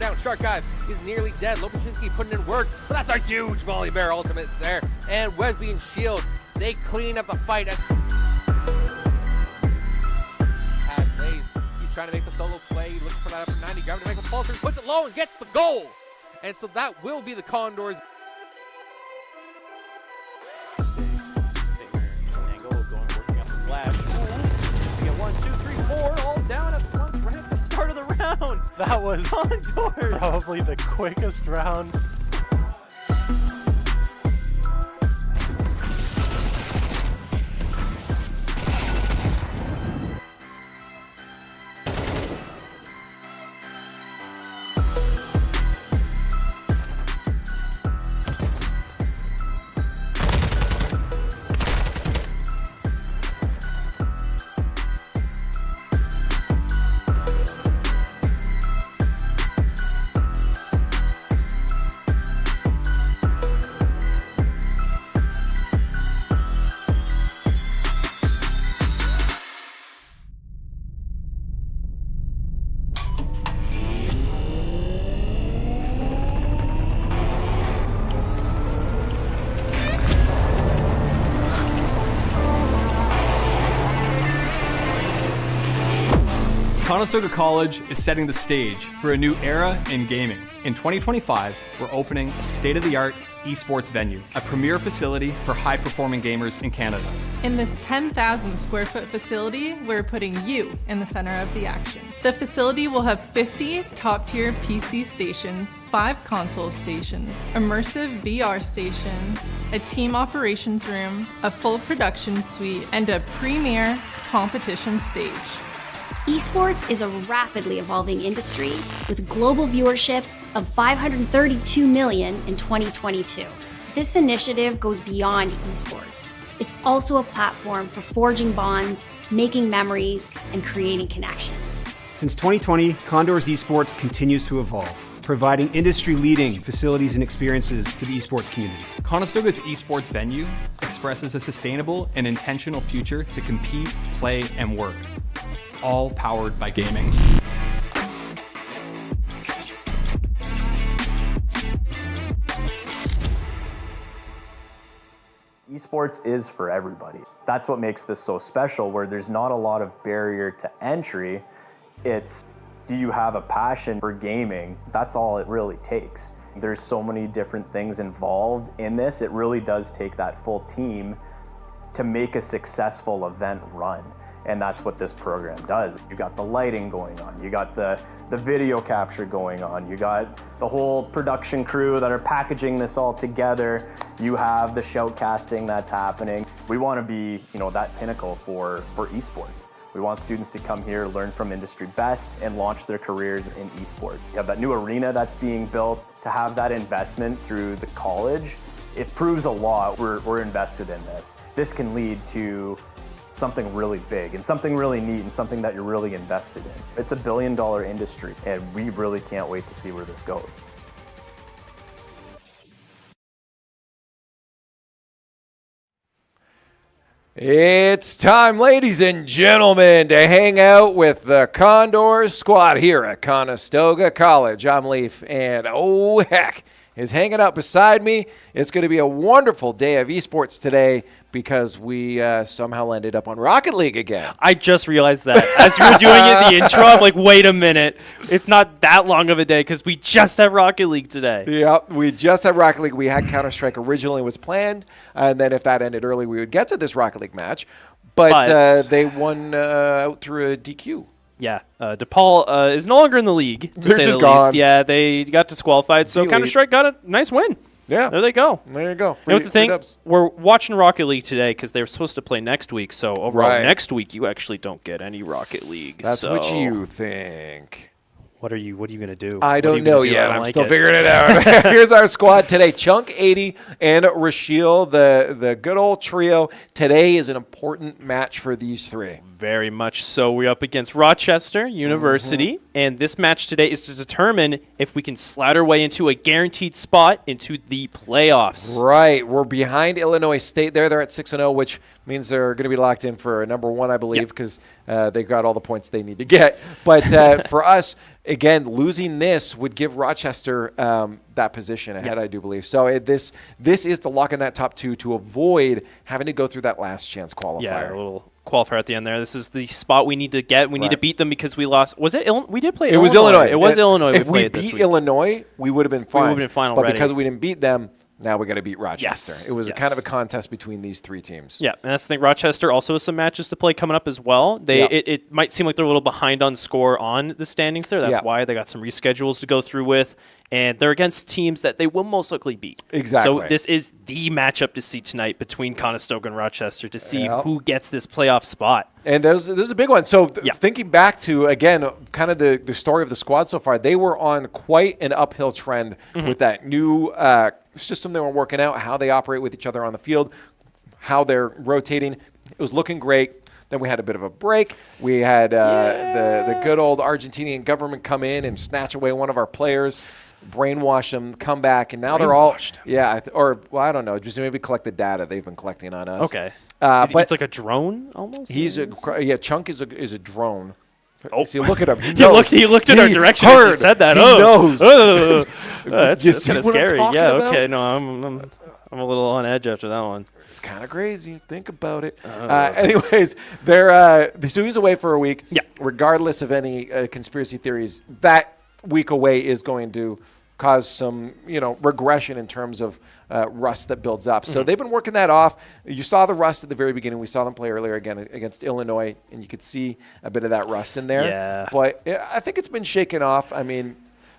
down. Shark Guys is nearly dead. Lopushinsky putting in work, but that's a huge volley bear ultimate there. And Wesley and Shield, they clean up the fight. He's trying to make the solo play, looking for that upper 90, grabbing to make a pulse, puts it low and gets the goal. And so that will be the Condors. Angle going, working on the flash. We get 1, 2, 3, 4, all down at once right at the start of the round. That was Condors. probably the quickest round. Conestoga College is setting the stage for a new era in gaming. In 2025, we're opening a state-of-the-art esports venue, a premier facility for high-performing gamers in Canada. In this 10,000 square foot facility, we're putting you in the center of the action. The facility will have 50 top-tier PC stations, 5 console stations, immersive VR stations, a team operations room, a full production suite, and a premier competition stage. Esports is a rapidly evolving industry with global viewership of 532 million in 2022. This initiative goes beyond esports. It's also a platform for forging bonds, making memories, and creating connections. Since 2020, Condors Esports continues to evolve, providing industry-leading facilities and experiences to the esports community. Conestoga's esports venue expresses a sustainable and intentional future to compete, play, and work, all powered by gaming. Esports is for everybody. That's what makes this so special, where there's not a lot of barrier to entry. It's, do you have a passion for gaming? That's all it really takes. There's so many different things involved in this. It really does take that full team to make a successful event run. And that's what this program does. You got the lighting going on, you got the video capture going on, you got the whole production crew that are packaging this all together, you have the shoutcasting that's happening. We want to be, that pinnacle for esports. We want students to come here, learn from industry best, and launch their careers in esports. You have that new arena that's being built. To have that investment through the college, it proves a lot. We're invested in this. This can lead to something really big and something really neat and something that you're really invested in. It's $1 billion industry, and we really can't wait to see where this goes. It's time, ladies and gentlemen, to hang out with the Condors squad here at Conestoga College. I'm Leaf, and oh heck, is hanging out beside me. It's going to be a wonderful day of esports today because we somehow landed up on Rocket League again. I just realized that. As you were doing it, the intro, I'm like, wait a minute. It's not that long of a day because we just have Rocket League today. Yeah, we just had Rocket League. We had Counter-Strike originally was planned, and then if that ended early, we would get to this Rocket League match. But they won out through a DQ. Yeah, DePaul is no longer in the league, to They're say just the gone. least. Yeah, they got disqualified, so D-League. Counter-Strike got a nice win. Yeah. There they go. There you go. You know what the thing? We're watching Rocket League today because they were supposed to play next week, so overall next week you actually don't get any Rocket League. That's what you think. What are you going to do? I don't know yet. I'm still figuring figuring it out. Here's our squad today. Chunk 80 and Rachel, the good old trio. Today is an important match for these three. Very much so. We're up against Rochester University, and this match today is to determine if we can slide our way into a guaranteed spot into the playoffs. Right. We're behind Illinois State there. They're at 6-0, which means they're going to be locked in for number one, I believe, because they've got all the points they need to get. But for us, again, losing this would give Rochester that position ahead, I do believe. So this is to lock in that top 2 to avoid having to go through that last chance qualifier. Yeah, a little qualifier at the end there. This is the spot we need to get. We need to beat them because we lost. Was it Illinois? We did play Illinois. It was Illinois. It was Illinois. If we beat Illinois, we would have been fine. We would have been fine But already. because we didn't beat them, now we got to beat Rochester. Yes. It was kind of a contest between these 3 teams. Yeah, and that's the thing. Rochester also has some matches to play coming up as well. It might seem like they're a little behind on score on the standings there. That's why they got some reschedules to go through with. And they're against teams that they will most likely beat. Exactly. So this is the matchup to see tonight between Conestoga and Rochester to see who gets this playoff spot. And there's a big one. So thinking back to, again, kind of the story of the squad so far, they were on quite an uphill trend with that new system they were working out, how they operate with each other on the field, how they're rotating. It was looking great. Then we had a bit of a break. We had the good old Argentinian government come in and snatch away one of our players, brainwash them, come back, and now they're all I don't know, just maybe collect the data they've been collecting on us. Okay, but it's like a drone almost. Chunk is a drone. Oh, see, look at him. He looked in our direction as he said that. He knows. That's kind of scary. Yeah. Okay. No, I'm a little on edge after that one. It's kind of crazy. Think about it. Anyways, so he's away for a week. Yeah. Regardless of any conspiracy theories, that week away is going to cause some, regression in terms of rust that builds up. So they've been working that off. You saw the rust at the very beginning. We saw them play earlier again against Illinois, and you could see a bit of that rust in there. Yeah. But I think it's been shaken off. I mean,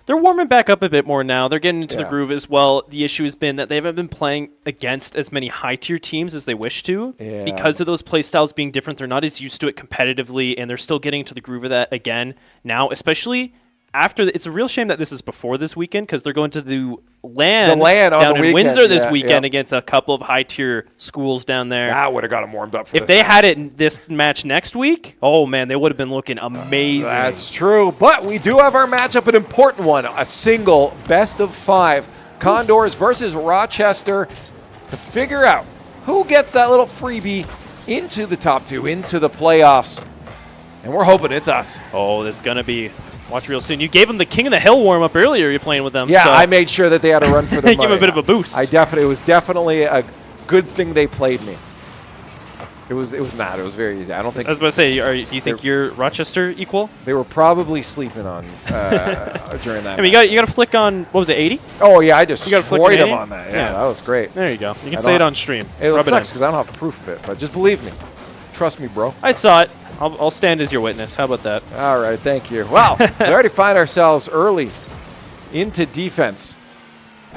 they're warming back up a bit more now. They're getting into the groove as well. The issue has been that they haven't been playing against as many high-tier teams as they wish to. Yeah. Because of those play styles being different, they're not as used to it competitively, and they're still getting into the groove of that again now, especially after it's a real shame that this is before this weekend because they're going to the LAN down in Windsor this weekend against a couple of high-tier schools down there. That would have got them warmed up for If they had it in this match next week, oh, man, they would have been looking amazing. That's true. But we do have our matchup, an important one, a single best-of-5. Condors versus Rochester to figure out who gets that little freebie into the top 2, into the playoffs. And we're hoping it's us. Oh, that's going to be... Watch real soon. You gave them the King of the Hill warm-up earlier. You're playing with them. Yeah, so. I made sure that they had a run for their money. Give them a bit of a boost. It was definitely a good thing they played me. It was not. It was very easy. I don't think. I was about to say, do you think you're Rochester equal? They were probably sleeping on during that. I mean, you got to flick on, what was it, 80? Oh, yeah, I just destroyed them on that. Yeah, that was great. There you go. You can say it on stream. It sucks because I don't have proof of it, but just believe me. Trust me, bro. I saw it. I'll stand as your witness. How about that? All right, thank you. Well, we already find ourselves early into defense.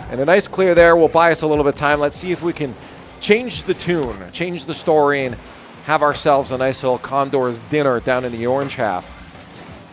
And a nice clear there will buy us a little bit of time. Let's see if we can change the tune, change the story, and have ourselves a nice little Condors dinner down in the orange half.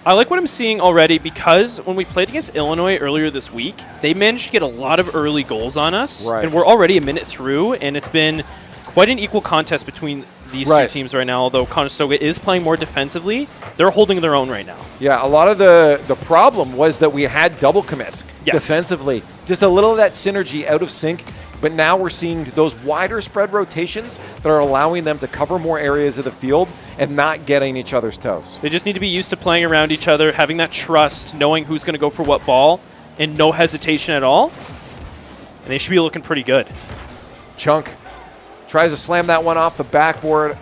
I like what I'm seeing already because when we played against Illinois earlier this week, they managed to get a lot of early goals on us. Right. And we're already a minute through, and it's been quite an equal contest between these two teams right now, although Conestoga is playing more defensively. They're holding their own right now. Yeah, a lot of the problem was that we had double commits defensively. Just a little of that synergy out of sync, but now we're seeing those wider spread rotations that are allowing them to cover more areas of the field and not getting each other's toes. They just need to be used to playing around each other, having that trust, knowing who's going to go for what ball, and no hesitation at all. And they should be looking pretty good. Chunk tries to slam that one off the backboard.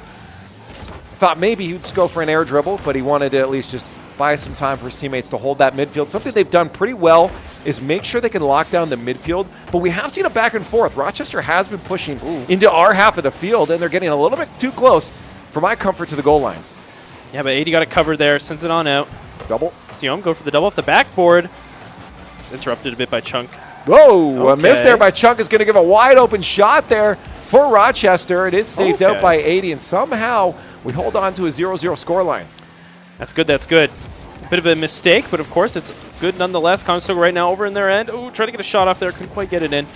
Thought maybe he'd just go for an air dribble, but he wanted to at least just buy some time for his teammates to hold that midfield. Something they've done pretty well is make sure they can lock down the midfield, but we have seen a back and forth. Rochester has been pushing into our half of the field, and they're getting a little bit too close for my comfort to the goal line. Yeah, but 80 got it covered there, sends it on out. Double. Siom go for the double off the backboard. It's interrupted a bit by Chunk. Whoa, a miss there by Chunk is going to give a wide open shot there for Rochester. It is saved out by 80, and somehow we hold on to a 0-0 scoreline. That's good, that's good. Bit of a mistake, but of course it's good nonetheless. Conestoga right now over in their end. Oh, trying to get a shot off there, couldn't quite get it in.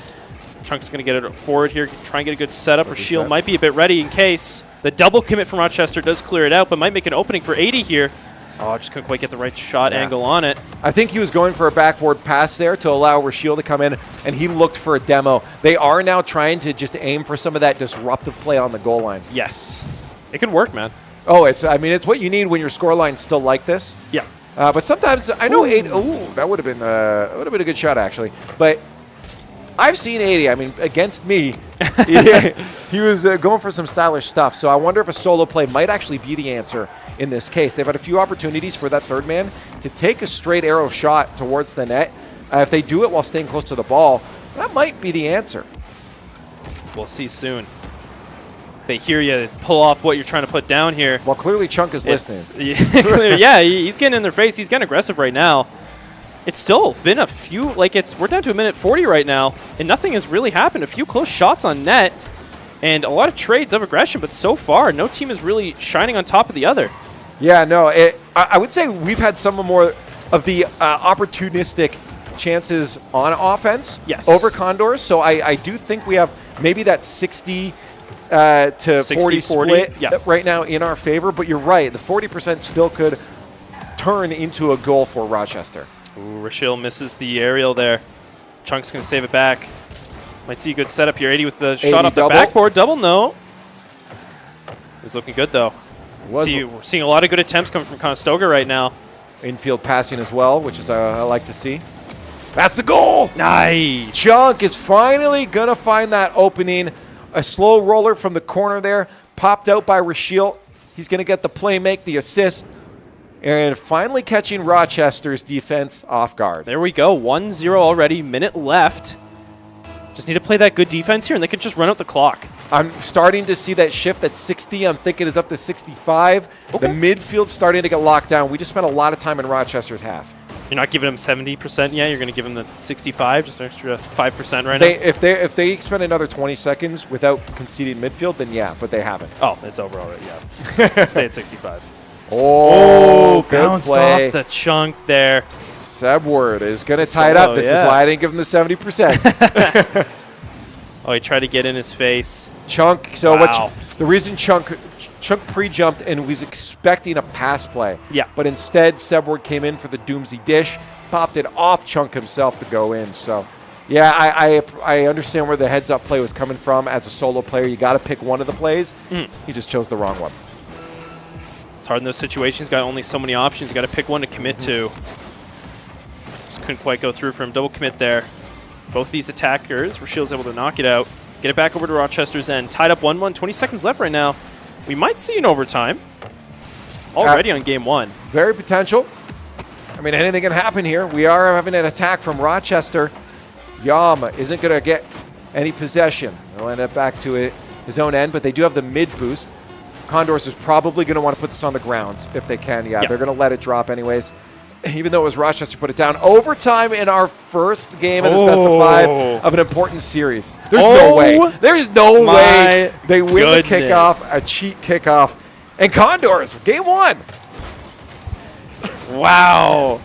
Chunk's going to get it forward here, try and get a good setup. Or Shield might be a bit ready in case. The double commit from Rochester does clear it out, but might make an opening for 80 here. Oh, just couldn't quite get the right shot angle on it. I think he was going for a backboard pass there to allow Rashiel to come in, and he looked for a demo. They are now trying to just aim for some of that disruptive play on the goal line. Yes. It can work, man. Oh, it's what you need when your scoreline's still like this. Yeah. But sometimes I know 80. Ooh, that would have been a good shot actually. But I've seen 80. I mean, against me, he was going for some stylish stuff. So I wonder if a solo play might actually be the answer in this case. They've had a few opportunities for that third man to take a straight arrow shot towards the net. If they do it while staying close to the ball, that might be the answer. We'll see soon. They hear you pull off what you're trying to put down here. Well, clearly Chunk is listening. Yeah, he's getting in their face. He's getting aggressive right now. It's still been a few, like we're down to a minute 40 right now, and nothing has really happened. A few close shots on net, and a lot of trades of aggression, but so far, no team is really shining on top of the other. Yeah, no, I would say we've had some more of the opportunistic chances on offense over Condors, so I do think we have maybe that 60 to 40 split right now in our favor, but you're right, the 40% still could turn into a goal for Rochester. Ooh, Rochelle misses the aerial there. Chunk's going to save it back. Might see a good setup here. 80 with the shot off the backboard. Double, no. He's looking good, though. We're seeing a lot of good attempts coming from Conestoga right now. Infield passing as well, which is I like to see. That's the goal! Nice! Chunk is finally going to find that opening. A slow roller from the corner there, popped out by Rochelle. He's going to get the play, make the assist. And finally catching Rochester's defense off guard. There we go. 1-0 already. Minute left. Just need to play that good defense here, and they can just run out the clock. I'm starting to see that shift at 60. I'm thinking is up to 65. Okay. The midfield's starting to get locked down. We just spent a lot of time in Rochester's half. You're not giving them 70% yet. You're going to give them the 65, just an extra 5% right now. If they spend another 20 seconds without conceding midfield, then yeah, but they haven't. Oh, it's over already. Yeah, stay at 65. Oh, bounced off the Chunk there. Sebward is going to tie it up. This is why I didn't give him the 70%. Oh, he tried to get in his face. Chunk. So the reason Chunk pre-jumped and was expecting a pass play. Yeah. But instead, Sebward came in for the Doomsy dish, popped it off Chunk himself to go in. So, yeah, I understand where the heads-up play was coming from. As a solo player, you got to pick one of the plays. He just chose the wrong one. It's hard in those situations. Got only so many options. You got to pick one to commit to. Just couldn't quite go through for him. Double commit there. Both these attackers, Rochelle's able to knock it out. Get it back over to Rochester's end. Tied up 1-1. 20 seconds left right now. We might see an overtime already on game one. Very potential. I mean, anything can happen here. We are having an attack from Rochester. Yam isn't going to get any possession. He'll end up back to his own end, but they do have the mid boost. Condors is probably going to want to put this on the ground if they can. Yeah, they're going to let it drop anyways. Even though it was Rochester put it down. Overtime in our first game of this best of 5 of an important series. There's no way. There's no way they win the kickoff, a cheat kickoff. And Condors, game 1. Wow.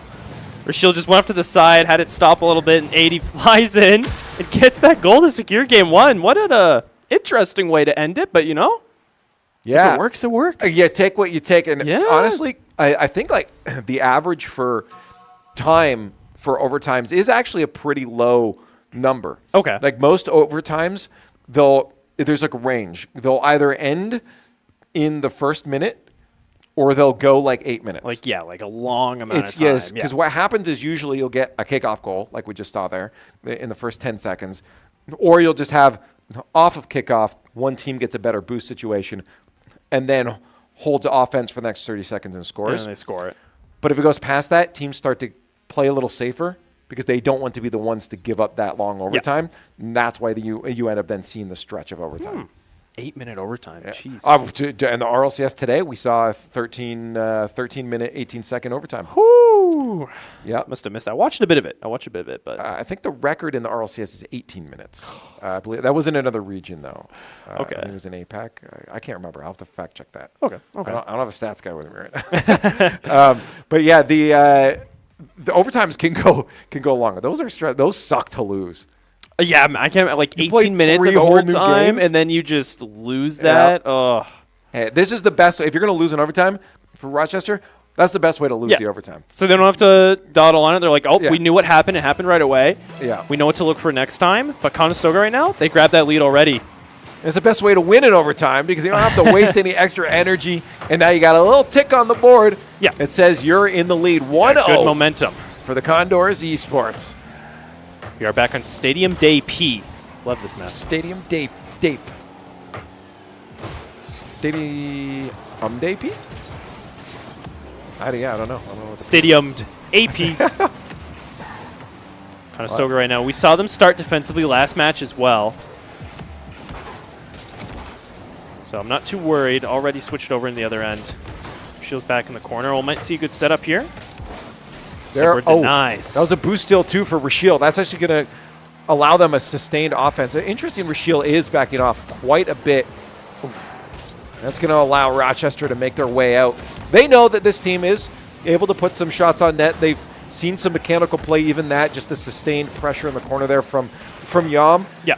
Rochelle just went up to the side, had it stop a little bit, and 80 flies in and gets that goal to secure game 1. What an interesting way to end it, but you know. Yeah. If it works, it works. Yeah, take what you take. And honestly, I think like the average for time for overtimes is actually a pretty low number. Okay. Like most overtimes, there's like a range. They'll either end in the first minute or they'll go like 8 minutes. Like a long amount of time. Yes, because what happens is usually you'll get a kickoff goal, like we just saw there, in the first 10 seconds. Or you'll just have, off of kickoff, one team gets a better boost situation and then holds offense for the next 30 seconds and scores. And they score it. But if it goes past that, teams start to play a little safer because they don't want to be the ones to give up that long overtime. And that's why you end up then seeing the stretch of overtime. 8-minute overtime. Jeez. And the RLCS today, we saw a 13-minute, 18-second overtime. Whoo! Yeah. Must have missed that. I watched a bit of it, but I think the record in the RLCS is 18 minutes. I believe that was in another region, though. Okay. I think it was in APAC. I can't remember. I'll have to fact check that. Okay. I don't have a stats guy with me right now. But yeah, the overtimes can go longer. Those suck to lose. Yeah, I can't. Like 18 minutes of overtime, and then you just lose that. Oh. Hey, this is the best. If you're going to lose an overtime for Rochester, that's the best way to lose the overtime. So they don't have to dawdle on it. They're like, we knew what happened. It happened right away. Yeah. We know what to look for next time. But Conestoga right now, they grabbed that lead already. It's the best way to win in overtime because you don't have to waste any extra energy. And now you got a little tick on the board. Yeah. It says you're in the lead 1-0. Good momentum For the Condors Esports. We are back on Stadium Day P. Love this map. Stadium Dape. Stadium Day P? I don't know. Stadiumed AP. Conestoga right now. We saw them start defensively last match as well. So I'm not too worried. Already switched over in the other end. Shield's back in the corner. We might see a good setup here. Denies. That was a boost steal too for Rashiel. That's actually going to allow them a sustained offense. Interesting, Rashiel is backing off quite a bit. That's going to allow Rochester to make their way out. They know that this team is able to put some shots on net. They've seen some mechanical play, even that, just the sustained pressure in the corner there from Yam. Yeah.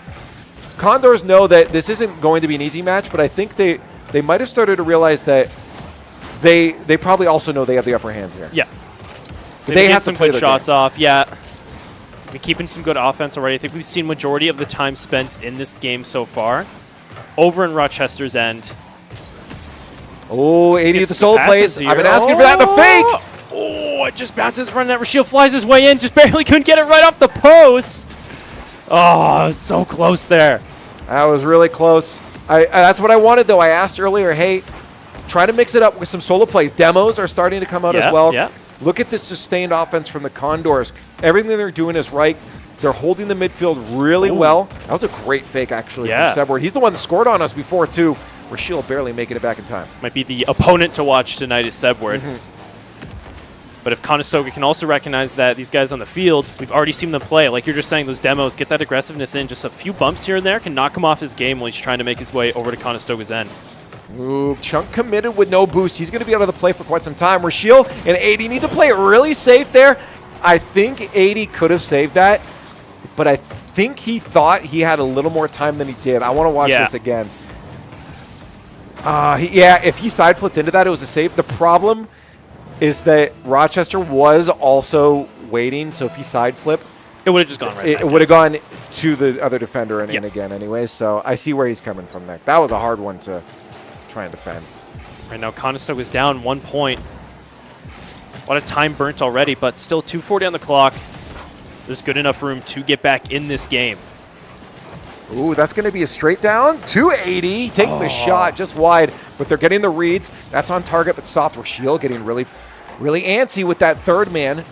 Condors know that this isn't going to be an easy match, but I think they might have started to realize that they probably also know they have the upper hand here. Yeah. They have some to play good shots off. Yeah. We're keeping some good offense already. I think we've seen majority of the time spent in this game so far. Over in Rochester's end. Oh, 80 at the soul plays. I've been asking for that in the fake. Oh, it just bounces in front of that. Rashiel flies his way in. Just barely couldn't get it right off the post. Oh, so close there. That was really close. That's what I wanted, though. I asked earlier, hey, try to mix it up with some solo plays. Demos are starting to come out as well. Yeah. Look at this sustained offense from the Condors. Everything they're doing is right. They're holding the midfield really well. That was a great fake, actually, from Sebward. He's the one that scored on us before, too. Rashiel barely making it back in time. Might be the opponent to watch tonight is Sebward. But if Conestoga can also recognize that these guys on the field, we've already seen them play. Like you're just saying, those demos, get that aggressiveness in. Just a few bumps here and there can knock him off his game while he's trying to make his way over to Conestoga's end. Ooh, Chunk committed with no boost. He's going to be out of the play for quite some time. Rashiel and 80 need to play it really safe there. I think 80 could have saved that, but I think he thought he had a little more time than he did. I want to watch this again. If he side flipped into that, it was a save. The problem is that Rochester was also waiting, so if he side flipped, it would have just gone right back. It would have gone to the other defender and in again anyway, so I see where he's coming from there. That was a hard one to try and defend. Right now, Conestoga is down 1 point. A lot of time burnt already, but still 2:40 on the clock. There's good enough room to get back in this game. Ooh, that's going to be a straight down. 280. Takes the shot just wide, but they're getting the reads. That's on target, but soft. Rashiel getting really antsy with that third man,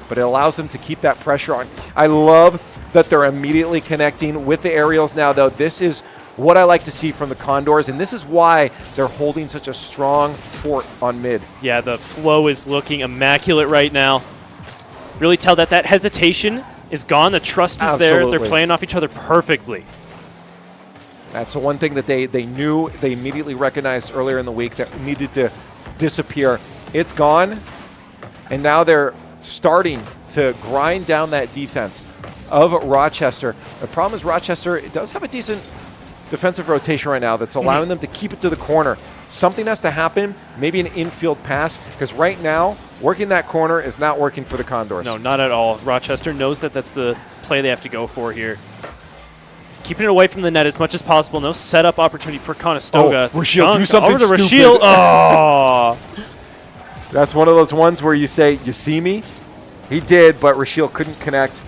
but it allows them to keep that pressure on. I love that they're immediately connecting with the aerials now, though. This is what I like to see from the Condors, and this is why they're holding such a strong fort on mid. Yeah, the flow is looking immaculate right now. Really tell that hesitation is gone. The trust is there. They're playing off each other perfectly. That's the one thing that they knew, they immediately recognized earlier in the week that needed to disappear. It's gone, and now they're starting to grind down that defense of Rochester. The problem is Rochester does have a decent defensive rotation right now that's allowing them to keep it to the corner. Something has to happen, maybe an infield pass, because right now, working that corner is not working for the Condors. No, not at all. Rochester knows that that's the play they have to go for here. Keeping it away from the net as much as possible. No setup opportunity for Conestoga. Rashiel, do something over to stupid. Rashiel. Oh. That's one of those ones where you say, you see me? He did, but Rashiel couldn't connect.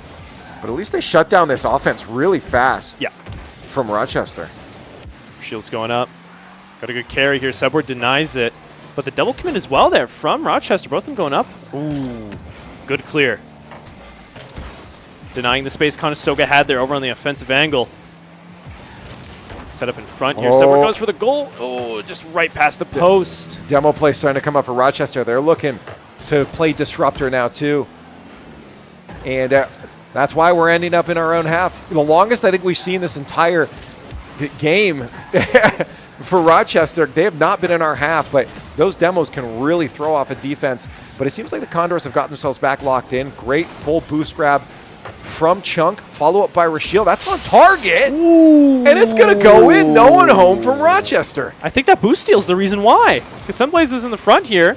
But at least they shut down this offense really fast from Rochester. Rashiel's going up. Got a good carry here. Sebward denies it. But the double commit as well there from Rochester. Both of them going up. Ooh, good clear. Denying the space Conestoga had there over on the offensive angle. Set up in front here. Sebward goes for the goal. Oh, just right past the post. Demo play starting to come up for Rochester. They're looking to play disruptor now too. And that's why we're ending up in our own half. The longest I think we've seen this entire game for Rochester, they have not been in our half, but those demos can really throw off a defense. But it seems like the Condors have gotten themselves back locked in. Great full boost grab from Chunk, follow up by Rashiel. That's on target. Ooh. And it's going to go in. No one home from Rochester. I think that boost steal's the reason why. Because Sunblaze is in the front here.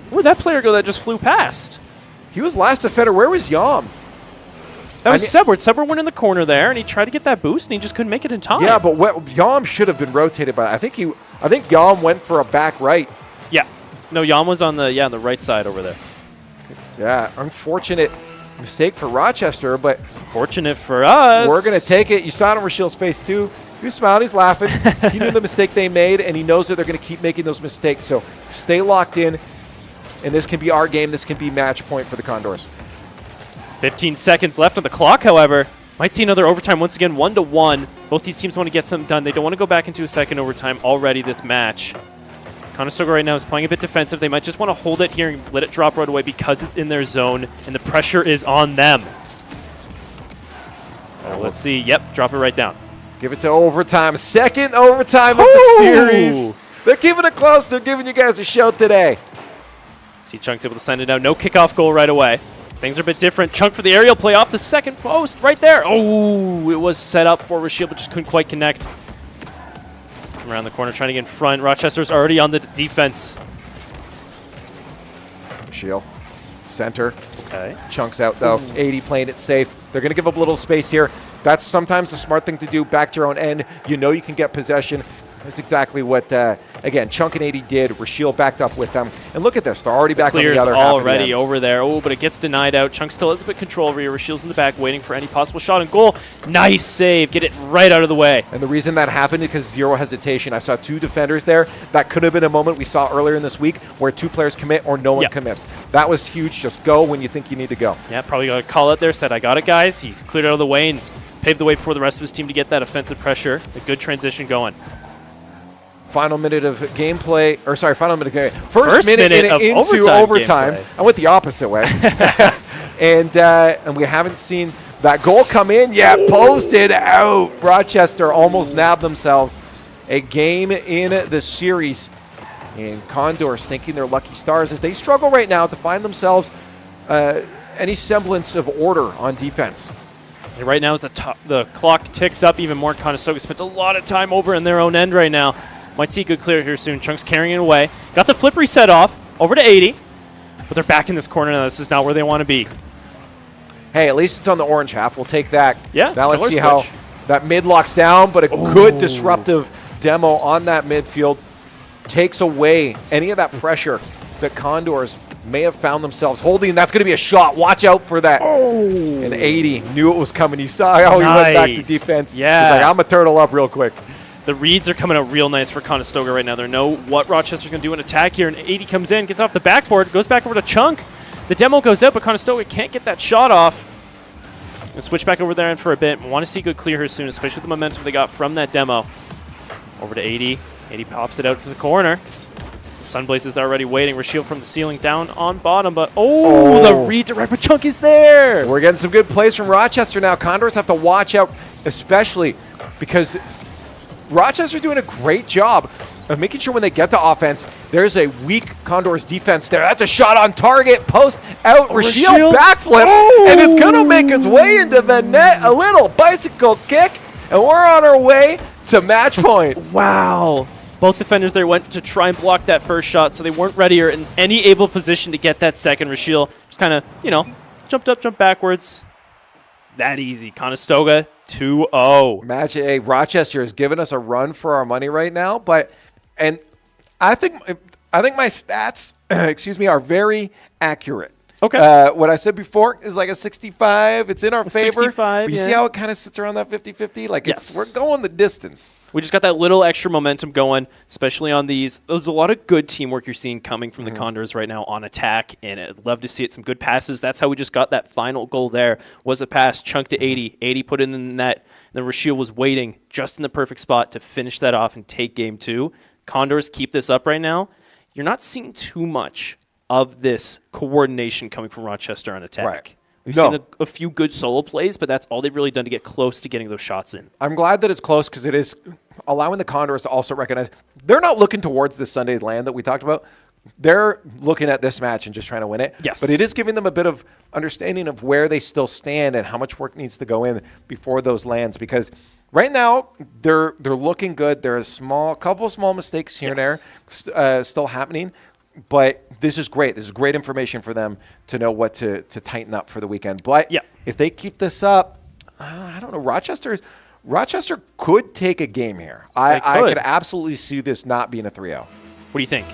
Where'd that player go that just flew past? He was last defender. Where was Yam? That was Sebward. Sebward went in the corner there, and he tried to get that boost, and he just couldn't make it in time. Yeah, but Yam should have been rotated by. I think Yam went for a back right. Yeah. No, Yam was on the right side over there. Yeah, unfortunate mistake for Rochester, but fortunate for us. We're going to take it. You saw it on Rashiel's face, too. He was smiling. He's laughing. He knew the mistake they made, and he knows that they're going to keep making those mistakes. So stay locked in, and this can be our game. This can be match point for the Condors. 15 seconds left on the clock, however. Might see another overtime once again, 1-1. Both these teams want to get something done. They don't want to go back into a second overtime already this match. Conestoga right now is playing a bit defensive. They might just want to hold it here and let it drop right away because it's in their zone, and the pressure is on them. Oh, let's see. Yep, drop it right down. Give it to overtime. Second overtime of the series. They're keeping it close. They're giving you guys a show today. See Chunk's able to send it out. No kickoff goal right away. Things are a bit different. Chunk for the aerial play off the second post right there. Oh, it was set up for Rashiel, but just couldn't quite connect. Let's come around the corner trying to get in front. Rochester's already on the defense. Rashiel, center. Okay. Chunk's out, though. 80 playing it safe. They're going to give up a little space here. That's sometimes the smart thing to do, back to your own end. You know you can get possession. That's exactly what, again, Chunk and 80 did. Rashiel backed up with them. And look at this. They're already back on the other half already over there. Oh, but it gets denied out. Chunk still has a bit control over here. Rashiel's in the back waiting for any possible shot and goal. Nice save. Get it right out of the way. And the reason that happened is because zero hesitation. I saw two defenders there. That could have been a moment we saw earlier in this week where two players commit or no one commits. That was huge. Just go when you think you need to go. Yeah, probably got a call out there. Said, I got it, guys. He cleared it out of the way and paved the way for the rest of his team to get that offensive pressure. A good transition going. Final minute of gameplay, or sorry, final minute of gameplay. First minute into overtime. I went the opposite way. and we haven't seen that goal come in yet. Posted out. Rochester almost nabbed themselves a game in the series. And Condors thinking they're lucky stars as they struggle right now to find themselves any semblance of order on defense. And right now as the clock ticks up even more, Conestoga spent a lot of time over in their own end right now. Might see a good clear here soon. Chunk's carrying it away. Got the flip reset off. Over to 80. But they're back in this corner now. This is not where they want to be. Hey, at least it's on the orange half. We'll take that. Yeah. Now let's see how that mid locks down, but a good disruptive demo on that midfield takes away any of that pressure that Condors may have found themselves holding. That's going to be a shot. Watch out for that. And 80 knew it was coming. He saw how he went back to defense. Yeah. He's like, I'm going to turtle up real quick. The reads are coming out real nice for Conestoga right now. They know what Rochester's going to do in attack here, and 80 comes in, gets off the backboard, goes back over to Chunk. The demo goes out, but Conestoga can't get that shot off. We'll switch back over there and for a bit. Want to see good clear here soon, especially with the momentum they got from that demo. Over to 80. 80 pops it out to the corner. Sunblazes are already waiting. Rashiel from the ceiling down on bottom, but the redirect, but Chunk is there. We're getting some good plays from Rochester now. Condors have to watch out, especially because Rochester's doing a great job of making sure when they get to offense, there's a weak Condors defense there. That's a shot on target, post out, Rashiel backflip, and it's going to make its way into the net. A little bicycle kick, and we're on our way to match point. Wow. Both defenders there went to try and block that first shot, so they weren't ready or in any able position to get that second. Rashiel just kind of, jumped up, jumped backwards. It's that easy. Conestoga 2-0. Imagine, hey, Rochester has given us a run for our money right now, and I think my stats, are very accurate. Okay. What I said before is like a 65. It's in our favor. 65, but you see how it kind of sits around that 50-50? Like, we're going the distance. We just got that little extra momentum going, especially on these. There's a lot of good teamwork you're seeing coming from the Condors right now on attack, and I'd love to see it. Some good passes. That's how we just got that final goal there, was a pass, Chunk to 80. 80 put it in the net. Then Rashiel was waiting just in the perfect spot to finish that off and take game two. Condors keep this up right now. You're not seeing too much of this coordination coming from Rochester on attack. Right. We've seen a few good solo plays, but that's all they've really done to get close to getting those shots in. I'm glad that it's close because it is allowing the Condors to also recognize they're not looking towards this Sunday's land that we talked about. They're looking at this match and just trying to win it. Yes. But it is giving them a bit of understanding of where they still stand and how much work needs to go in before those lands, because right now they're looking good. There are couple small mistakes here and there still happening. but this is great. This is great information for them to know what to tighten up for the weekend. But if they keep this up, I don't know. Rochester could take a game here. I could absolutely see this not being a 3-0. What do you think?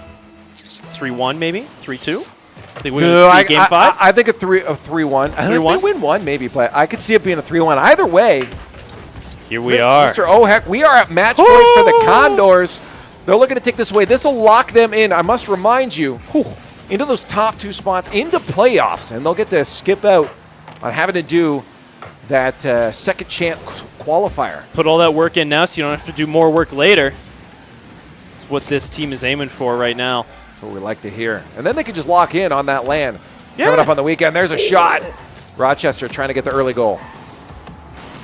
3-1 maybe? 3-2? Think we would see game 5? I think a 3-1. If they win one, maybe, but I could see it being a 3-1. Either way, here we are. Mr. Ohek, we are at match point for the Condors. They're looking to take this away. This will lock them in, I must remind you, into those top 2 spots, into playoffs, and they'll get to skip out on having to do that second chance qualifier. Put all that work in now so you don't have to do more work later. That's what this team is aiming for right now. That's what we like to hear. And then they can just lock in on that land. Coming up on the weekend, there's a shot. Rochester trying to get the early goal.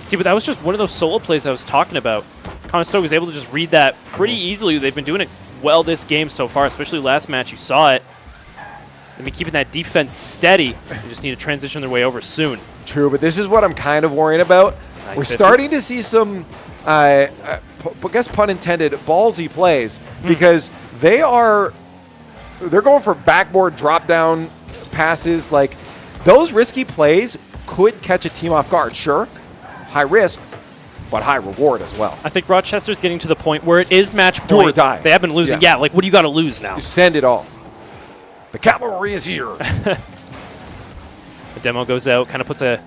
See, but that was just one of those solo plays I was talking about. Conestoga was able to just read that pretty easily. They've been doing it well this game so far, especially last match. You saw it. They've been keeping that defense steady. They just need to transition their way over soon. True, but this is what I'm kind of worrying about. Nice. We're starting to see some, I guess pun intended, ballsy plays because they're going for backboard drop down passes. Like those risky plays could catch a team off guard. Sure, high risk, but high reward as well. I think Rochester's getting to the point where it is match point. Do or die. They have been losing. Yeah, like what do you got to lose now? You send it all. The cavalry is here. The demo goes out, kind of puts a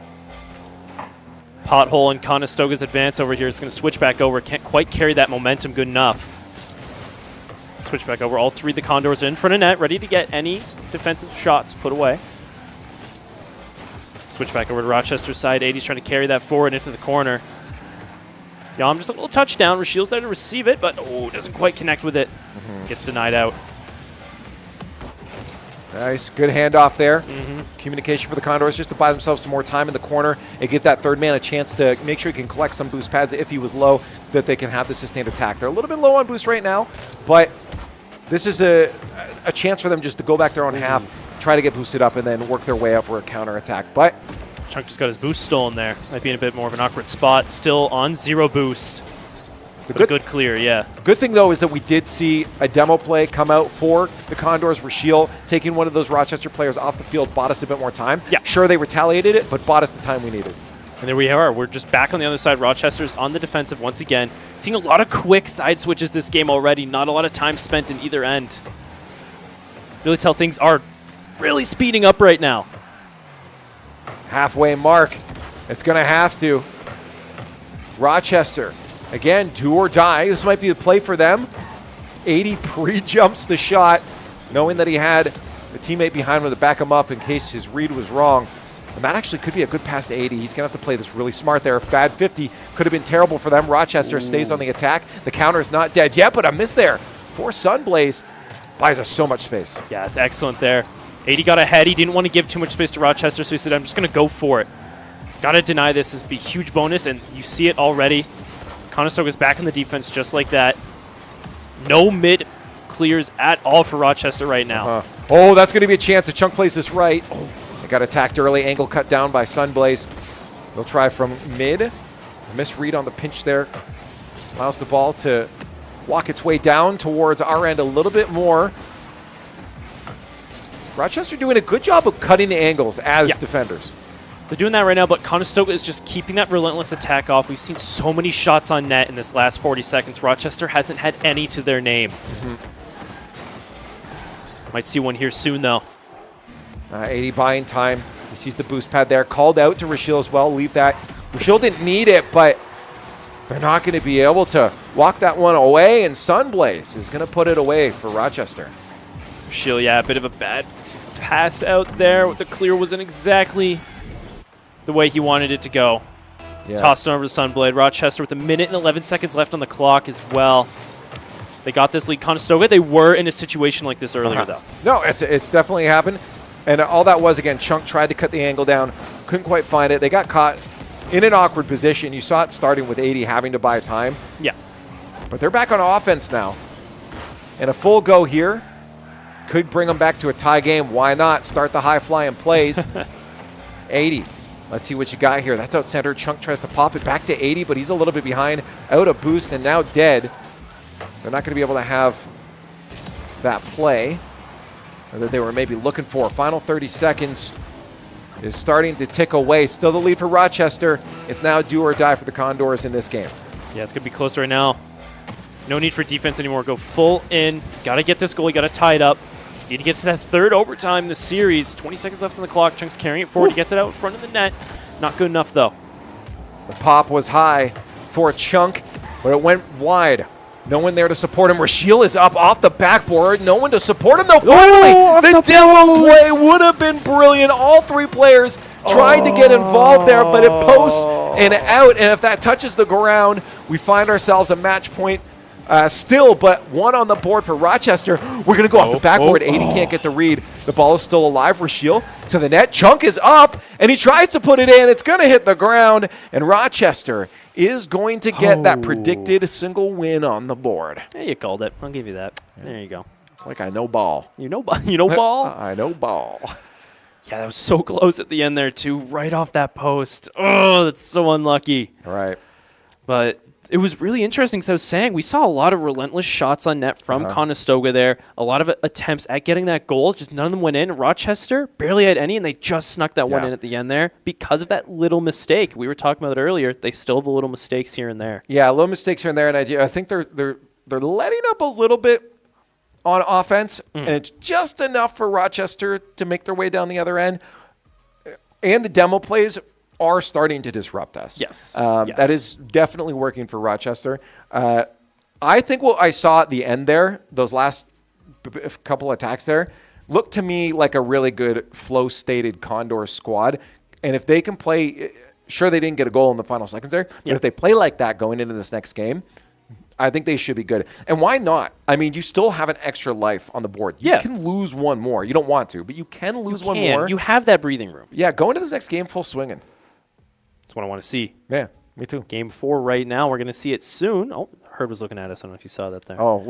pothole in Conestoga's advance over here. It's going to switch back over. Can't quite carry that momentum good enough. Switch back over. All 3 of the Condors are in front of net, ready to get any defensive shots put away. Switch back over to Rochester's side. 80's trying to carry that forward into the corner. Yam just a little touchdown. Rashiel's there to receive it, but doesn't quite connect with it. Gets denied out. Nice, good handoff there. Communication for the Condors just to buy themselves some more time in the corner and give that third man a chance to make sure he can collect some boost pads if he was low, that they can have the sustained attack. They're a little bit low on boost right now, but this is a chance for them just to go back their own half, try to get boosted up, and then work their way up for a counter attack. But Chunk just got his boost stolen there. Might be in a bit more of an awkward spot. Still on 0 boost. A good clear, yeah. Good thing, though, is that we did see a demo play come out for the Condors. Rashiel taking one of those Rochester players off the field bought us a bit more time. Yeah. Sure, they retaliated it, but bought us the time we needed. And there we are. We're just back on the other side. Rochester's on the defensive once again. Seeing a lot of quick side switches this game already. Not a lot of time spent in either end. Really tell things are really speeding up right now. Halfway mark. It's going to have to. Rochester. Again, do or die. This might be the play for them. 80 pre-jumps the shot, knowing that he had a teammate behind him to back him up in case his read was wrong. And that actually could be a good pass to 80. He's going to have to play this really smart there. Bad 50 could have been terrible for them. Rochester stays on the attack. The counter is not dead yet, but a miss there for Sunblaze. Buys us so much space. Yeah, it's excellent there. 80 got ahead. He didn't want to give too much space to Rochester, so he said, I'm just going to go for it. Got to deny this. This would be a huge bonus, and you see it already. Conestoga's back in the defense just like that. No mid clears at all for Rochester right now. Oh, that's going to be a chance. A Chunk plays this right. They got attacked early. Angle cut down by Sunblaze. They'll try from mid. Misread on the pinch there. Allows the ball to walk its way down towards our end a little bit more. Rochester doing a good job of cutting the angles as defenders. They're doing that right now, but Conestoga is just keeping that relentless attack off. We've seen so many shots on net in this last 40 seconds. Rochester hasn't had any to their name. Might see one here soon, though. 80 buying time. He sees the boost pad there. Called out to Rashiel as well. Leave that. Rashiel didn't need it, but they're not going to be able to walk that one away, and Sunblaze is going to put it away for Rochester. Rashiel, yeah, a bit of a bad pass out there. The clear wasn't exactly the way he wanted it to go. Tossed it over to Sunblade. Rochester with 1 minute and 11 seconds left on the clock as well. They got this lead. Conestoga, they were in a situation like this earlier, though. No, it's definitely happened. And all that was, again, Chunk tried to cut the angle down. Couldn't quite find it. They got caught in an awkward position. You saw it starting with 80 having to buy time. Yeah. But they're back on offense now. And a full go here could bring them back to a tie game. Why not start the high-flying plays? 80. Let's see what you got here. That's out center. Chunk tries to pop it back to 80, but he's a little bit behind. Out of boost and now dead. They're not going to be able to have that play. or that they were maybe looking for. Final 30 seconds is starting to tick away. Still the lead for Rochester. It's now do or die for the Condors in this game. Yeah, it's going to be close right now. No need for defense anymore. Go full in. Got to get this goal. You got to tie it up. Need to get to that third overtime in the series. 20 seconds left on the clock. Chunk's carrying it forward. He gets it out in front of the net. Not good enough, though. The pop was high for Chunk, but it went wide. No one there to support him. Rashiel is up off the backboard. No one to support him, though. Finally, the demo play would have been brilliant. All three players tried to get involved there, but it posts and out. And if that touches the ground, we find ourselves a match point still, but one on the board for Rochester. We're going to go off the backboard. 80 can't get the read. The ball is still alive. Rashiel to the net. Chunk is up, and he tries to put it in. It's going to hit the ground, and Rochester is going to get that predicted single win on the board. Yeah, you called it. I'll give you that. There you go. It's like I know ball. You know ball? I know ball. Yeah, that was so close at the end there, too. Right off that post. Oh, that's so unlucky. All right. But it was really interesting because I was saying we saw a lot of relentless shots on net from Conestoga there. A lot of attempts at getting that goal. Just none of them went in. Rochester barely had any, and they just snuck that one in at the end there because of that little mistake. We were talking about it earlier. They still have the little mistakes here and there. Yeah, little mistakes here and there. And I think they're letting up a little bit on offense, and it's just enough for Rochester to make their way down the other end. And the demo plays are starting to disrupt us. Yes. That is definitely working for Rochester. I think what I saw at the end there, those last couple attacks there, looked to me like a really good flow-stated Condor squad. And if they can play, sure they didn't get a goal in the final seconds there, but if they play like that going into this next game, I think they should be good. And why not? I mean, you still have an extra life on the board. You can lose one more. You don't want to, but you can lose one more. You have that breathing room. Yeah, go into this next game full swinging. That's what I want to see. Yeah, me too. Game 4 right now. We're going to see it soon. Oh, Herb was looking at us. I don't know if you saw that there. Oh,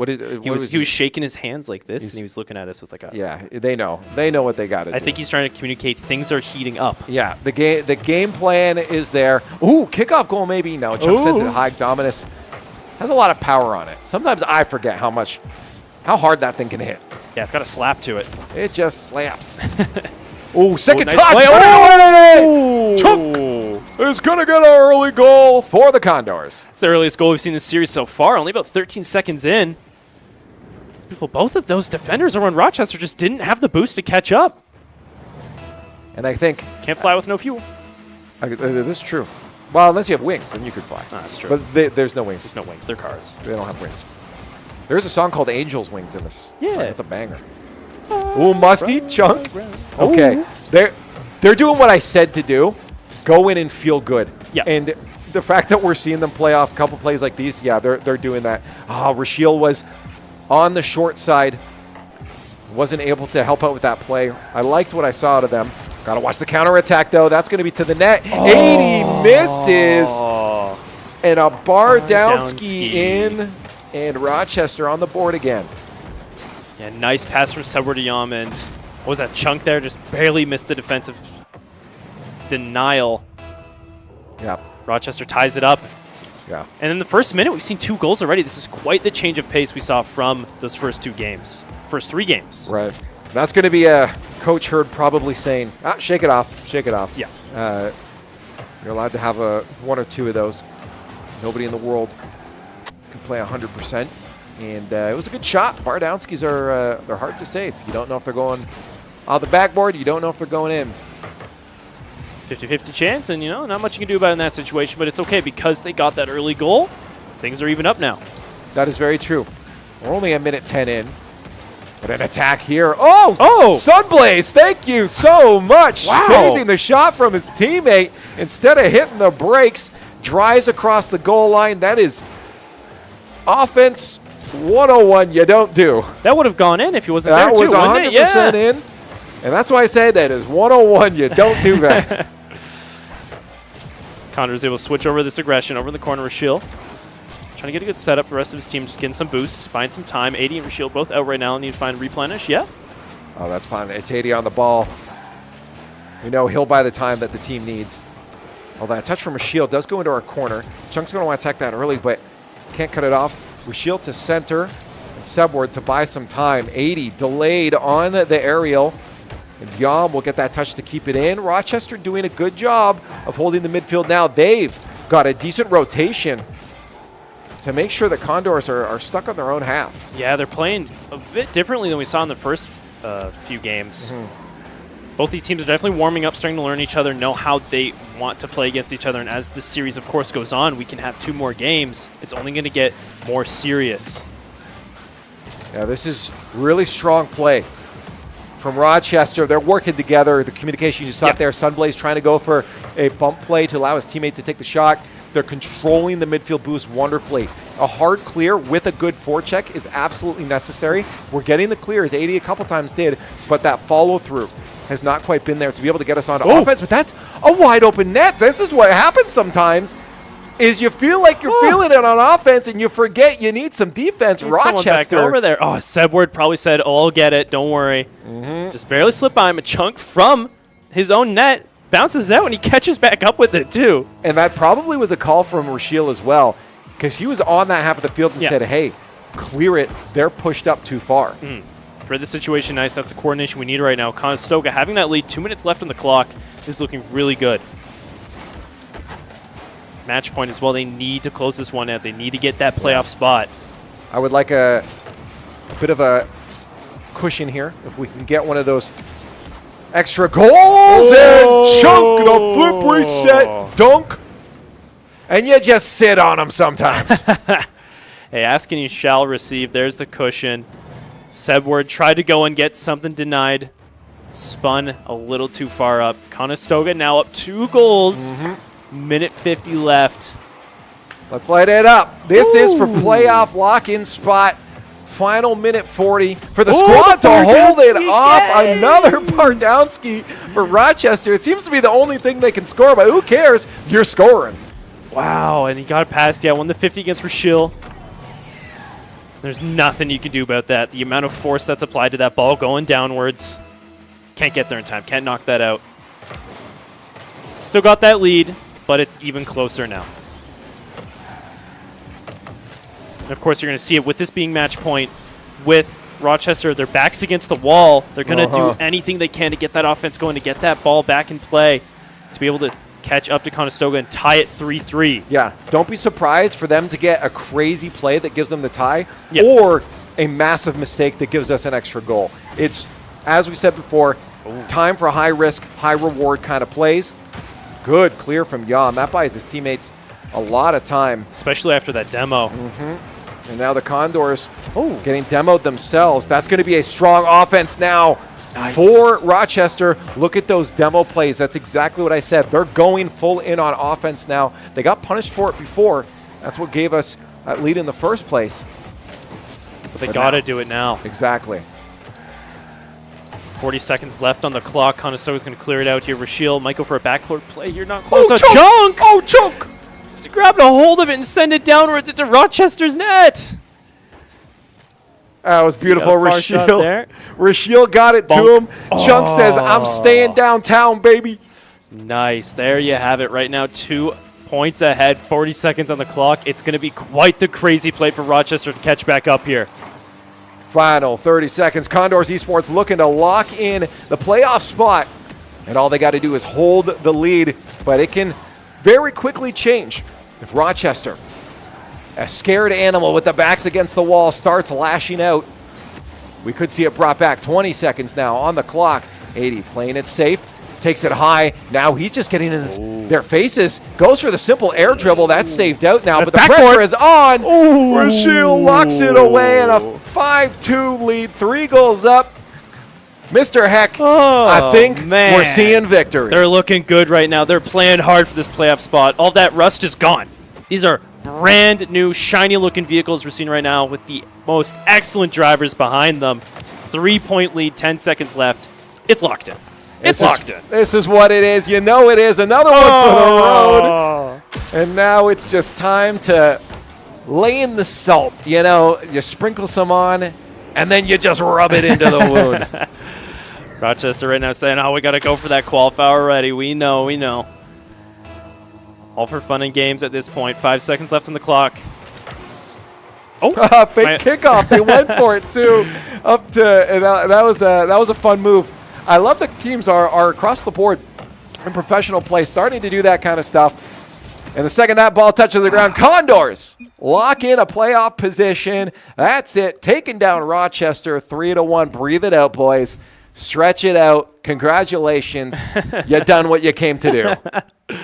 he was shaking his hands like this, and he was looking at us with like a... Yeah, they know. They know what they got to do. I think he's trying to communicate things are heating up. Yeah, the game plan is there. Ooh, kickoff goal maybe. No, Chunk sends it high. Dominus has a lot of power on it. Sometimes I forget how hard that thing can hit. Yeah, it's got a slap to it. It just slaps. Ooh, second nice touch. play. Oh! Chunk is going to get an early goal for the Condors. It's the earliest goal we've seen this series so far. Only about 13 seconds in. Beautiful. Both of those defenders around Rochester just didn't have the boost to catch up. And I think... Can't fly with no fuel. This is true. Well, unless you have wings, then you could fly. That's true. But there's no wings. There's no wings. They're cars. They don't have wings. There's a song called Angel's Wings in this. Yeah. It's a banger. Ooh, musty Chunk. Okay. They're doing what I said to do. Go in and feel good. Yeah. And the fact that we're seeing them play off a couple plays like these, yeah, they're doing that. Oh, Rashiel was on the short side. Wasn't able to help out with that play. I liked what I saw out of them. Got to watch the counterattack, though. That's going to be to the net. 80 misses. And a bar down ski in. And Rochester on the board again. Yeah, nice pass from Sebwardiyam, and what was that Chunk there? Just barely missed the defensive denial. Yeah. Rochester ties it up. Yeah. And in the first minute, we've seen 2 goals already. This is quite the change of pace we saw from those first 2 games. First 3 games. Right. That's going to be a Coach Hurd probably saying, shake it off, shake it off. Yeah. You're allowed to have 1 or 2 of those. Nobody in the world can play 100%. And it was a good shot. Bar downskis are they're hard to save. You don't know if they're going on the backboard. You don't know if they're going in. 50-50 chance, and, not much you can do about it in that situation, but it's okay because they got that early goal. Things are even up now. That is very true. We're only a minute 10 in. But an attack here. Oh! Sunblaze, thank you so much. Wow. Saving the shot from his teammate instead of hitting the brakes. Drives across the goal line. That is offense 101 you don't do. That would have gone in if he wasn't that there, too, wouldn't it? That was 100% in. And that's why I say that is 101. You don't do that. Condors able to switch over this aggression over in the corner. Rashiel trying to get a good setup. The rest of his team just getting some boosts, buying some time. 80 and Rashiel both out right now. Need to find replenish. Yeah. Oh, that's fine. It's 80 on the ball. We know he'll buy the time that the team needs. Although that touch from Rashiel does go into our corner. Chunk's going to want to attack that early, but can't cut it off. Rashiel to center. Sebward to buy some time. 80 delayed on the aerial. And Yam will get that touch to keep it in. Rochester doing a good job of holding the midfield now. They've got a decent rotation to make sure the Condors are stuck on their own half. Yeah, they're playing a bit differently than we saw in the first few games. Both these teams are definitely warming up, starting to learn each other, know how they want to play against each other. And as this series, of course, goes on, we can have 2 more games. It's only going to get more serious. Yeah, this is really strong play from Rochester. They're working together. The communication you saw there, Sunblaze trying to go for a bump play to allow his teammate to take the shot. They're controlling the midfield boost wonderfully. A hard clear with a good forecheck is absolutely necessary. We're getting the clear, as 80 a couple times did, but that follow-through has not quite been there to be able to get us onto offense. But that's a wide open net. This is what happens sometimes, is you feel like you're feeling it on offense and you forget you need some defense. Rochester. Back over there. Oh, Sebward probably said, oh, I'll get it. Don't worry. Just barely slipped by him. A chunk from his own net. Bounces out and he catches back up with it too. And that probably was a call from Rashiel as well, because he was on that half of the field and said, hey, clear it. They're pushed up too far. Read the situation nice. That's the coordination we need right now. Conestoga having that lead, 2 minutes left on the clock. This is looking really good. Match point as well. They need to close this one out. They need to get that playoff spot. I would like a bit of a cushion here if we can get one of those extra goals and chunk the flip reset dunk. And you just sit on them sometimes. Hey, asking you shall receive. There's the cushion. Sebward tried to go and get something denied. Spun a little too far up. Conestoga now up 2 goals. Minute 50 left. Let's light it up. This is for playoff lock-in spot. Final minute 40 for the squad to hold it off. Another Bardowski for Rochester. It seems to be the only thing they can score, but who cares? You're scoring. Wow, and he got it past. Yeah, won the 50 against Rashiel. There's nothing you can do about that. The amount of force that's applied to that ball going downwards. Can't get there in time. Can't knock that out. Still got that lead, but it's even closer now. And of course, you're going to see it with this being match point with Rochester. Their backs against the wall. They're going to do anything they can to get that offense going, to get that ball back in play, to be able to catch up to Conestoga and tie it 3-3. Yeah, don't be surprised for them to get a crazy play that gives them the tie or a massive mistake that gives us an extra goal. It's, as we said before, time for high risk, high reward kind of plays. Good clear from Yam. That buys his teammates a lot of time. Especially after that demo. And now the Condors getting demoed themselves. That's going to be a strong offense now for Rochester. Look at those demo plays. That's exactly what I said. They're going full in on offense now. They got punished for it before. That's what gave us that lead in the first place. But they got to do it now. Exactly. 40 seconds left on the clock. Conestoga's going to clear it out here. Rashiel might go for a backcourt play. You're not close. Oh, chunk! Oh, chunk! Just grabbed a hold of it and send it downwards into Rochester's net. That was beautiful, Rashiel. Rashiel got it Bonk. to him. Chunk says, I'm staying downtown, baby. Nice. There you have it right now. 2 points ahead. 40 seconds on the clock. It's going to be quite the crazy play for Rochester to catch back up here. Final 30 seconds. Condors Esports looking to lock in the playoff spot. And all they got to do is hold the lead. But it can very quickly change if Rochester, a scared animal with the backs against the wall, starts lashing out. We could see it brought back. 20 seconds now on the clock. 80 playing it safe. Takes it high. Now he's just getting in their faces. Goes for the simple air dribble. That's saved out now. That's but the pressure is on. Rashiel locks it away and a 5-2 lead. 3 goals up. Mr. Heck, I think we're seeing victory. They're looking good right now. They're playing hard for this playoff spot. All that rust is gone. These are brand new, shiny looking vehicles we're seeing right now with the most excellent drivers behind them. 3-point lead, 10 seconds left. It's locked in. It's locked in. This is what it is. You know it is. Another one for the road. And now it's just time to lay in the salt. You know, you sprinkle some on, and then you just rub it into the wound. Rochester right now saying, oh, we got to go for that qualifier already. We know, we know. All for fun and games at this point. 5 seconds left on the clock. Fake kickoff. They went for it too. Up to and that was a fun move. I love that teams are across the board in professional play starting to do that kind of stuff. And the second that ball touches the ground, Condors lock in a playoff position. That's it. Taking down Rochester 3-1. Breathe it out, boys. Stretch it out. Congratulations. You done what you came to do.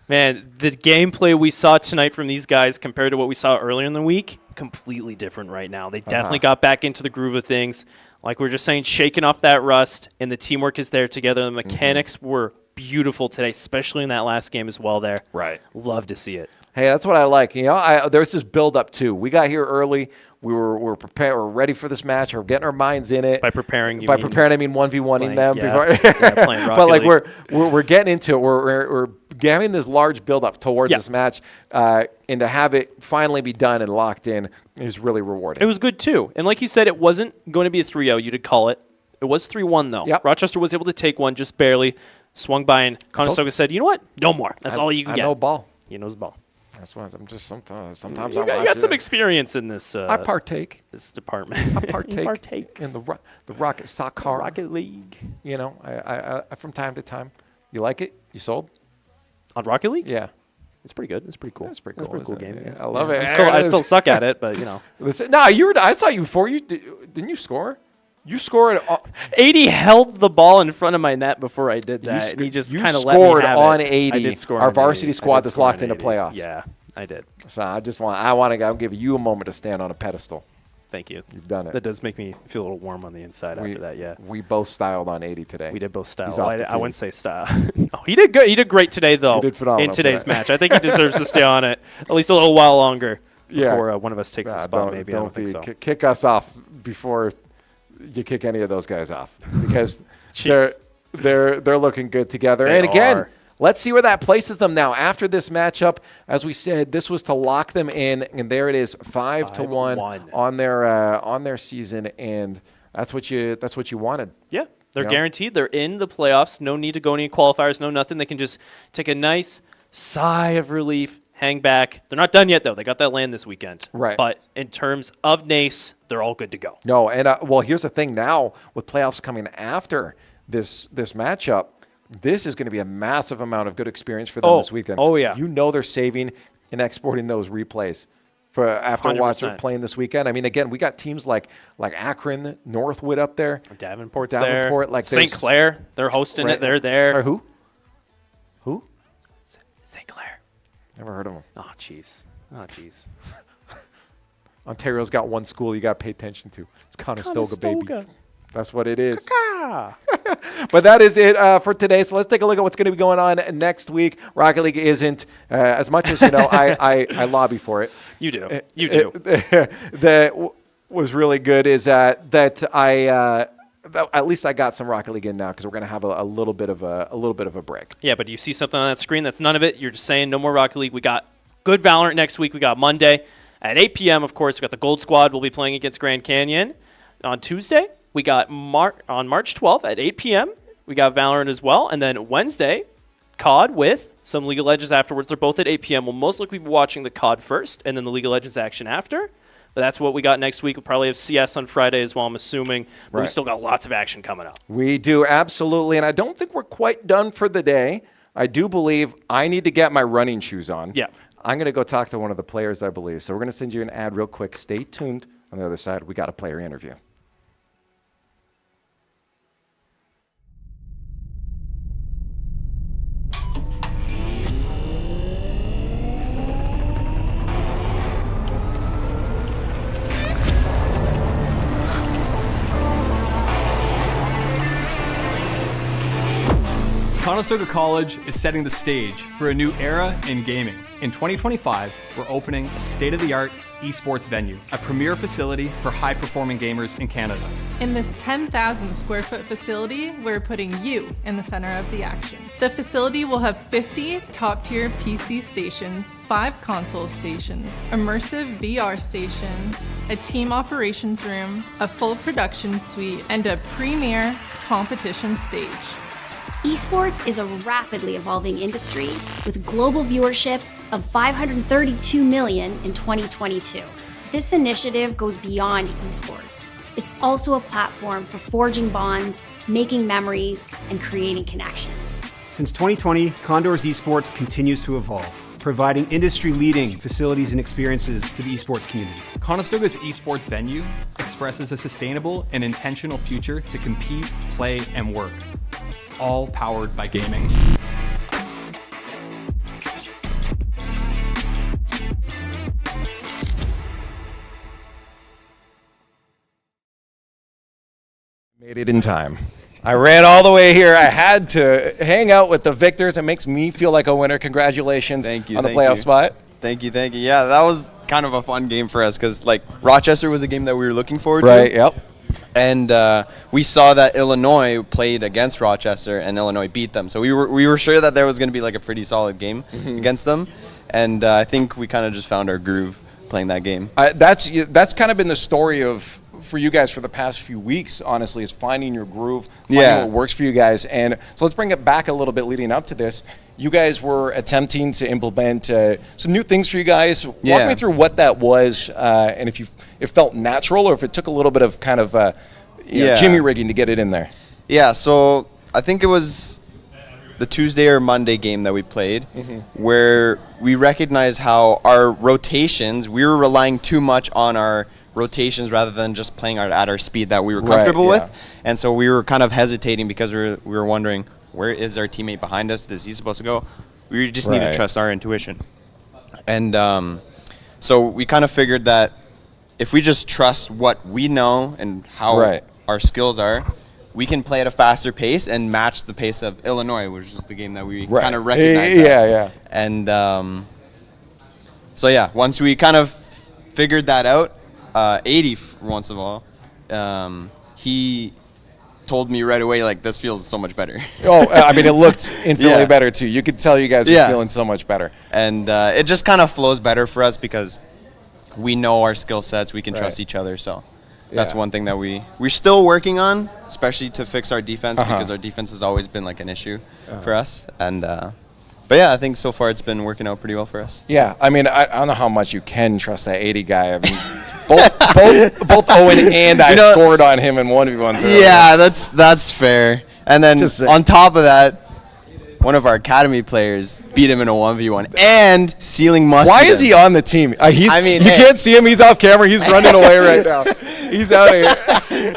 Man, the gameplay we saw tonight from these guys compared to what we saw earlier in the week, completely different right now. They definitely got back into the groove of things. Like we were just saying, shaking off that rust, and the teamwork is there together. The mechanics were beautiful today, especially in that last game as well there. Right. Love to see it. Hey, that's what I like. You know, there's this build-up, too. We got here early. We were prepared. We're ready for this match. We're getting our minds in it. By preparing, I mean 1v1ing them. Yeah, Before. playing Rocket But, like, League. we're getting into it. We're having this large build-up towards this match. And to have it finally be done and locked in is really rewarding. It was good, too. And like you said, it wasn't going to be a 3-0. You did call it. It was 3-1, though. Yep. Rochester was able to take one just barely. Swung by, and Conestoga said, you know what? No more. That's all you can get. I know ball. He knows ball. That's what I'm just sometimes I You watch got some it. experience in this I partake. this department. I partake in the Rocket Soccer. Rocket League. You know, I from time to time. You like it? You sold? On Rocket League? Yeah. It's pretty good. It's pretty cool. That's pretty cool. It's a pretty cool isn't game. it? I love it. I still suck at it, but, you know. Listen, no, I saw you before. Didn't you score? You scored. 80 held the ball in front of my net before I did that, and he just kind of let me scored have on it. 80. I did score Our on varsity 80. squad I did that's score locked on into 80. playoffs. Yeah, I did. So I want to give you a moment to stand on a pedestal. Thank you. You've done it. That does make me feel a little warm on the inside after that, yeah. We both styled on 80 today. We did both style. He's off the I team. wouldn't say style. No, he did good. He did great today, though. He did phenomenal in today's today. match. I think he deserves to stay on it at least a little while longer Yeah. before one of us takes the spot. Maybe I don't think so. Kick us off before you kick any of those guys off because Jeez. they're looking good together. They and again, are. let's see where that places them now after this matchup. As we said, this was to lock them in, and there it is, 5-1 on their season, and that's what you wanted. Yeah, they're Yeah. guaranteed. They're in the playoffs. No need to go any qualifiers. No nothing. They can just take a nice sigh of relief, hang back. They're not done yet, though. They got that land this weekend. Right. But in terms of NACE, they're all good to go. No, and well, here's the thing now with playoffs coming after this matchup. This is going to be a massive amount of good experience for them this weekend. Oh, yeah. You know they're saving and exporting those replays for after 100%. playing this weekend. I mean, again, we got teams like Akron, Northwood up there. Davenport's Davenport, there. like St. there's- Clair, they're hosting it. They're there. Sorry, who? Who? St. Clair. Never heard of them. Oh, jeez. Oh, jeez. Ontario's got one school you got to pay attention to. It's Conestoga, baby. That's what it is. But that is it for today. So let's take a look at what's going to be going on next week. Rocket League isn't as much as I lobby for it. You do. You do. That was really good is that I at least I got some Rocket League in now because we're going to have a little bit of a break. Yeah, but you see something on that screen that's none of it. You're just saying no more Rocket League. We got good Valorant next week. We got Monday at 8 p.m. Of course, we got the Gold Squad. We'll be playing against Grand Canyon on Tuesday. We got on March 12th at 8 p.m. We got Valorant as well. And then Wednesday, COD with some League of Legends afterwards. They're both at 8 p.m. We'll most likely be watching the COD first and then the League of Legends action after. But that's what we got next week. We'll probably have CS on Friday as well, I'm assuming. But we still got lots of action coming up. We do, absolutely. And I don't think we're quite done for the day. I do believe I need to get my running shoes on. Yeah. I'm going to go talk to one of the players, I believe. So we're going to send you an ad real quick. Stay tuned. On the other side, we got a player interview. Conestoga College is setting the stage for a new era in gaming. In 2025, we're opening a state-of-the-art esports venue, a premier facility for high-performing gamers in Canada. In this 10,000 square foot facility, we're putting you in the center of the action. The facility will have 50 top-tier PC stations, 5 console stations, immersive VR stations, a team operations room, a full production suite, and a premier competition stage. Esports is a rapidly evolving industry with global viewership of 532 million in 2022. This initiative goes beyond esports. It's also a platform for forging bonds, making memories, and creating connections. Since 2020, Condors Esports continues to evolve, providing industry-leading facilities and experiences to the esports community. Conestoga's esports venue expresses a sustainable and intentional future to compete, play, and work, all powered by gaming. Made it in time. I ran all the way here. I had to hang out with the victors. It makes me feel like a winner. Congratulations Thank you, on the thank playoff you. spot. Thank you. Yeah, that was kind of a fun game for us because, like, Rochester was a game that we were looking forward Right, to. yep. And we saw that Illinois played against Rochester, and Illinois beat them. So we were sure that there was going to be, like, a pretty solid game against them. And I think we kind of just found our groove playing that game. That's kind of been the story for you guys for the past few weeks, honestly, is finding your groove, finding what works for you guys. And so let's bring it back a little bit leading up to this. You guys were attempting to implement some new things for you guys. Walk me through what that was, and if it felt natural or if it took a little bit of kind of jimmy rigging to get it in there. Yeah, so I think it was the Tuesday or Monday game that we played where we recognized how our rotations, we were relying too much on our rotations rather than just playing at our speed that we were comfortable with. And so we were kind of hesitating because we were wondering, where is our teammate behind us? Is he supposed to go? We just need to trust our intuition. And so we kind of figured that if we just trust what we know and how our skills are, we can play at a faster pace and match the pace of Illinois, which is the game that we kind of recognized. And so yeah, once we kind of figured that out, 80 once of all, he told me right away, like, this feels so much better. I mean, it looked infinitely better too. You could tell you guys were feeling so much better. And it just kind of flows better for us because we know our skill sets, we can trust each other. So that's one thing that we're still working on, especially to fix our defense because our defense has always been like an issue for us. And but yeah, I think so far it's been working out pretty well for us. Yeah, I mean, I don't know how much you can trust that 80 guy. I mean, both Owen and I scored on him in 1v1s. Yeah, that's fair. And then on top of that, one of our academy players beat him in a 1v1 and sealing must. Why is he on the team? You can't see him. He's off camera. He's running away right now. He's out of here.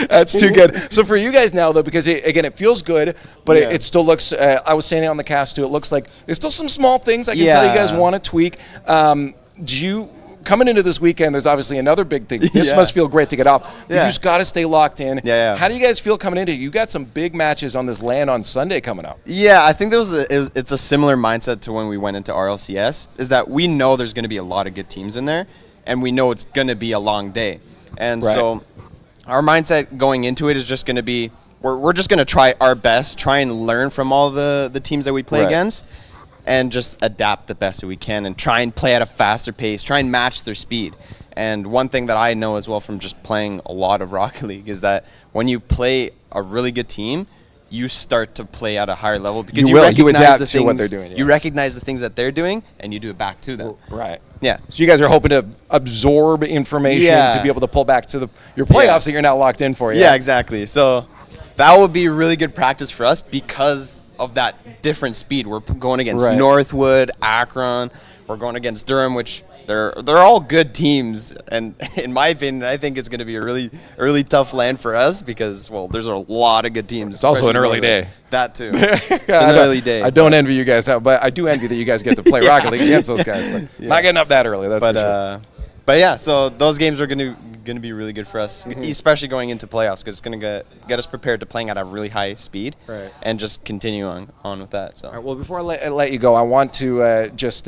That's too good. So for you guys now, though, because it feels good, but it still looks. I was saying it on the cast too. It looks like there's still some small things I can tell you guys want to tweak. Do you? Coming into this weekend, there's obviously another big thing. This must feel great to get off. You just got to stay locked in. How do you guys feel coming into it? You got some big matches on this LAN on Sunday coming up. Yeah, I think it's a similar mindset to when we went into RLCS, is that we know there's going to be a lot of good teams in there, and we know it's going to be a long day. And so our mindset going into it is just going to be, we're just going to try our best, try and learn from all the teams that we play against, and just adapt the best that we can and try and play at a faster pace, try and match their speed. And one thing that I know as well from just playing a lot of Rocket League is that when you play a really good team, you start to play at a higher level because you adapt to what they're doing. You recognize the things that they're doing and you do it back to them. Right. Yeah. So you guys are hoping to absorb information to be able to pull back to your playoffs that you're now locked in for. Yeah, exactly. So that would be really good practice for us because of that different speed. We're going against Northwood, Akron. We're going against Durham, which they're all good teams. And in my opinion, I think it's going to be a really tough land for us because, well, there's a lot of good teams. It's also an early day. That too. It's an early day. I don't envy you guys, but I do envy that you guys get to play Rocket League against those guys. But not getting up that early, that's for sure. But yeah, so those games are going to be really good for us, especially going into playoffs, because it's going to get us prepared to playing at a really high speed and just continue on with that. So. All right, well, before I let you go, I want to this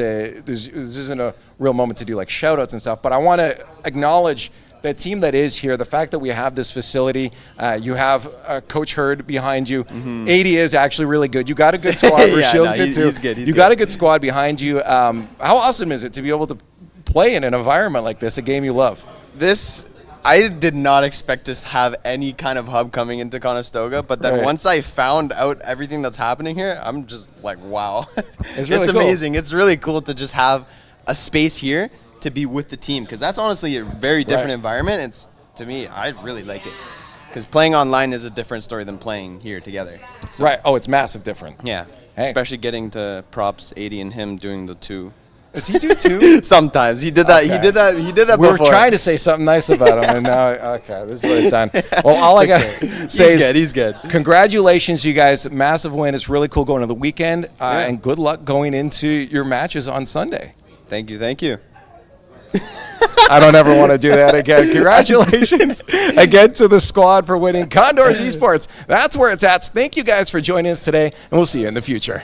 isn't a real moment to do like shout outs and stuff, but I want to acknowledge the team that is here, the fact that we have this facility. You have Coach Hurd behind you. 80 is actually really good. You got a good squad. Rochelle's good too. He's good. You got a good squad behind you. How awesome is it to be able to play in an environment like this, a game you love? I did not expect to have any kind of hub coming into Conestoga, but then once I found out everything that's happening here, I'm just like, wow. It's really amazing. It's really cool to just have a space here to be with the team, because that's honestly a very different Right. environment. It's, to me, I really like it, because playing online is a different story than playing here together. So, Right. Oh, it's massive different. yeah, Hey. especially getting to props 80 and him doing the 2. Does he do too? Sometimes he did that. Okay. He did that. He did that We were before. trying to say something nice about him, and now, okay, this is what it's done. Well, all I got to say is He's good. congratulations, you guys. Massive win. It's really cool going to the weekend, Yeah. and good luck going into your matches on Sunday. Thank you. Thank you. I don't ever want to do that again. Congratulations again to the squad for winning Condors Esports. That's where it's at. Thank you guys for joining us today, and we'll see you in the future.